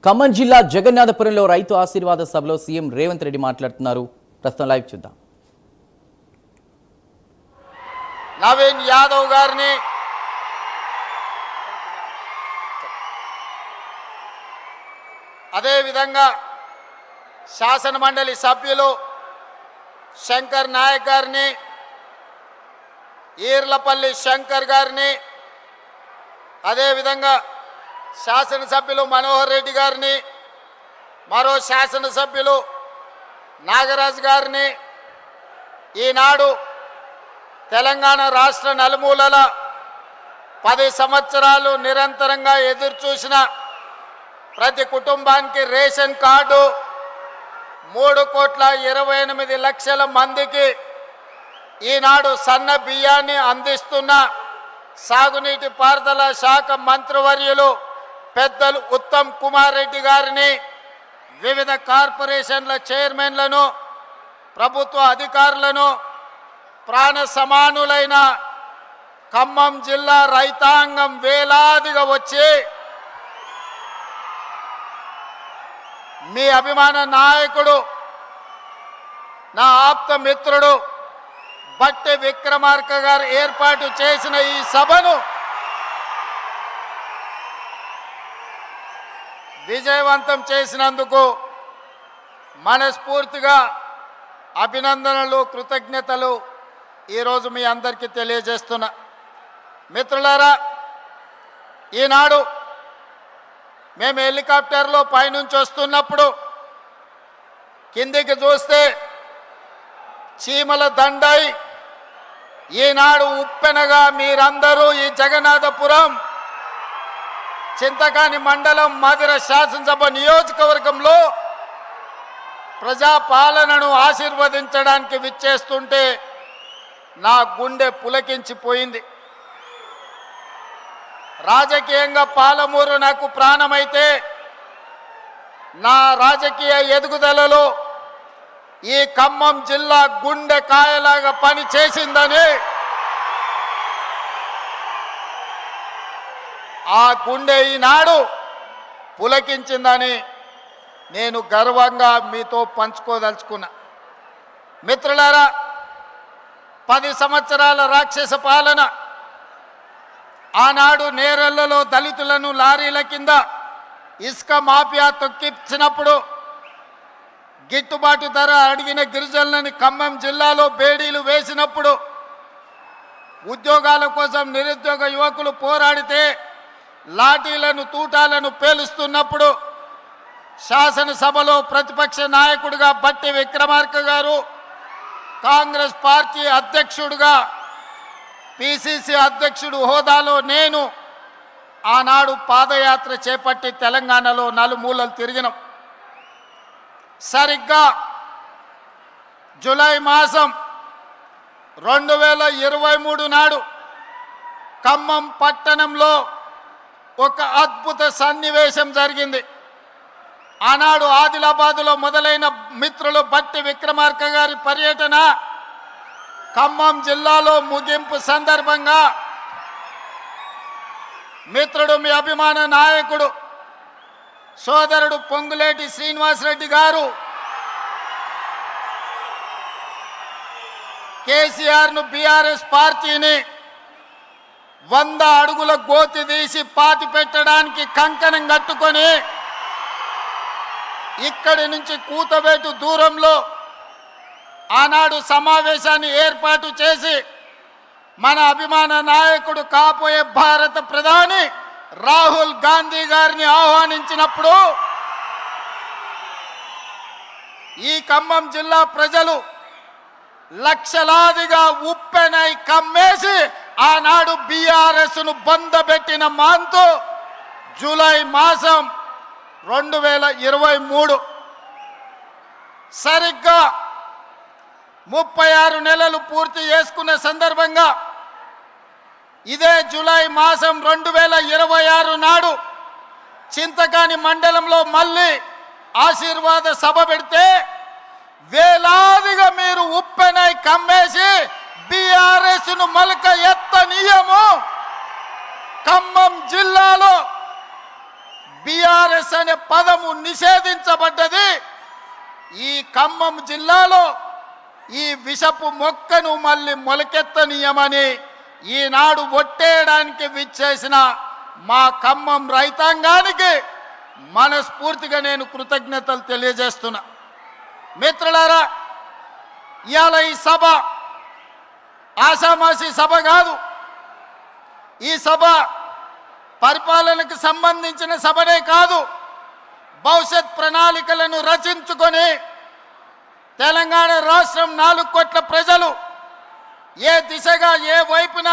ఖమ్మం జిల్లా జగన్నాథపురంలో రైతు ఆశీర్వాద సభలో సీఎం రేవంత్ రెడ్డి మాట్లాడుతున్నారు. ప్రస్తుతం లైవ్ చూద్దాం. నవీన్ యాదవ్ గారిని అదేవిధంగా శాసన మండలి సభ్యులు శంకర్ నాయక్ గారిని, ఈర్లపల్లి శంకర్ గారిని, అదేవిధంగా శాసనసభ్యులు మనోహర్ రెడ్డి గారిని, మరో శాసనసభ్యులు నాగరాజు గారిని, ఈనాడు తెలంగాణ రాష్ట్ర నలుమూలల 10 సంవత్సరాలు నిరంతరంగా ఎదురుచూసిన ప్రతి కుటుంబానికి రేషన్ కార్డు 3,28,00,000 మందికి ఈనాడు సన్న బియ్యాన్ని అందిస్తున్న సాగునీటి పారుదల శాఖ మంత్రివర్యులు పెద్దలు ఉత్తమ్ కుమార్ రెడ్డి గారిని, వివిధ కార్పొరేషన్ల చైర్మన్లను, ప్రభుత్వ అధికారులను, ప్రాణ సమానులైన ఖమ్మం జిల్లా రైతాంగం వేలాదిగా వచ్చి మీ అభిమాన నాయకుడు, నా ఆప్త మిత్రుడు బట్టి విక్రమార్క గారు ఏర్పాటు చేసిన ఈ సభను విజయవంతం చేసినందుకు మనస్ఫూర్తిగా అభినందనలు, కృతజ్ఞతలు ఈరోజు మీ అందరికీ తెలియజేస్తున్నా. మిత్రులారా, ఈనాడు మేము హెలికాప్టర్లో పైనుంచి వస్తున్నప్పుడు కిందికి చూస్తే చీమల దండై ఈనాడు ఉప్పెనగా మీరందరూ ఈ జగన్నాథపురం చింతకాని మండలం మధిర శాసనసభ నియోజకవర్గంలో ప్రజాపాలనను ఆశీర్వదించడానికి విచ్చేస్తుంటే నా గుండె పులకించిపోయింది. రాజకీయంగా పాలమూరు నాకు ప్రాణమైతే నా రాజకీయ ఎదుగుదలలో ఈ ఖమ్మం జిల్లా గుండె కాయలాగా పని చేసిందని, ఆ గుండె ఈనాడు పులకించిందని నేను గర్వంగా మీతో పంచుకోదలుచుకున్నా. మిత్రులారా, 10 సంవత్సరాల రాక్షస పాలన, ఆనాడు నేరెళ్లలో దళితులను లారీల కింద ఇసుక మాఫియా తొక్కించినప్పుడు గిట్టుబాటు ధర అడిగిన గిరిజనులని ఖమ్మం జిల్లాలో బేడీలు వేసినప్పుడు, ఉద్యోగాల కోసం నిరుద్యోగ యువకులు పోరాడితే లాఠీలను తూటాలను పేలుస్తున్నప్పుడు శాసనసభలో ప్రతిపక్ష నాయకుడిగా బట్టి విక్రమార్క గారు, కాంగ్రెస్ పార్టీ అధ్యక్షుడిగా పిసిసి అధ్యక్షుడు హోదాలో నేను ఆనాడు పాదయాత్ర చేపట్టి తెలంగాణలో నలుమూలలు తిరిగినాం. సరిగ్గా జూలై మాసం 2023 నాడు ఖమ్మం పట్టణంలో ఒక అద్భుత సన్నివేశం జరిగింది. ఆనాడు ఆదిలాబాదులో మొదలైన మిత్రులు బట్టి విక్రమార్క గారి పర్యటన ఖమ్మం జిల్లాలో ముగింపు సందర్భంగా మిత్రుడు, మీ అభిమాన నాయకుడు, సోదరుడు పొంగులేటి శ్రీనివాసరెడ్డి గారు కేసీఆర్ను, బీఆర్ఎస్ పార్టీని 100 అడుగుల గోతి తీసి పాతి పెట్టడానికి కంకణం కట్టుకొని ఇక్కడి నుంచి కూతవేటు దూరంలో ఆనాడు సమావేశాన్ని ఏర్పాటు చేసి మన అభిమాన నాయకుడు, కాబోయే భారత ప్రధాని రాహుల్ గాంధీ గారిని ఆహ్వానించినప్పుడు ఈ ఖమ్మం జిల్లా ప్రజలు లక్షలాదిగా ఉప్పెనై కమ్మేసి ఆనాడు బీఆర్ఎస్ను బందబెట్టిన మాంతు జూలై మాసం 2023 సరిగ్గా 36 నెలలు పూర్తి చేసుకున్న సందర్భంగా ఇదే జూలై మాసం 2026 నాడు చింతకాని మండలంలో మళ్ళీ ఆశీర్వాద సభ పెడితే వేలాదిగా మీరు ఉప్పెనై కమ్మేసి బీఆర్ఎస్ను మలక ఎత్తనీయము. ఖమ్మం జిల్లాలో బీఆర్ఎస్ అనే పదము నిషేధించబడ్డది. ఈ ఖమ్మం జిల్లాలో ఈ విషపు మొక్కను మళ్ళీ మొలకెత్తనీయమని ఈనాడు ఒట్టేయడానికి విచ్చేసిన మా ఖమ్మం రైతాంగానికి మనస్ఫూర్తిగా నేను కృతజ్ఞతలు తెలియజేస్తున్నా. మిత్రులారా, ఇవాళ ఈ సభ ఆషామాషి సభ కాదు. ఈ సభ పరిపాలనకు సంబంధించిన సభనే కాదు, భవిష్యత్ ప్రణాళికలను రచించుకొని తెలంగాణ రాష్ట్రం 4 కోట్ల ప్రజలు ఏ దిశగా ఏ వైపున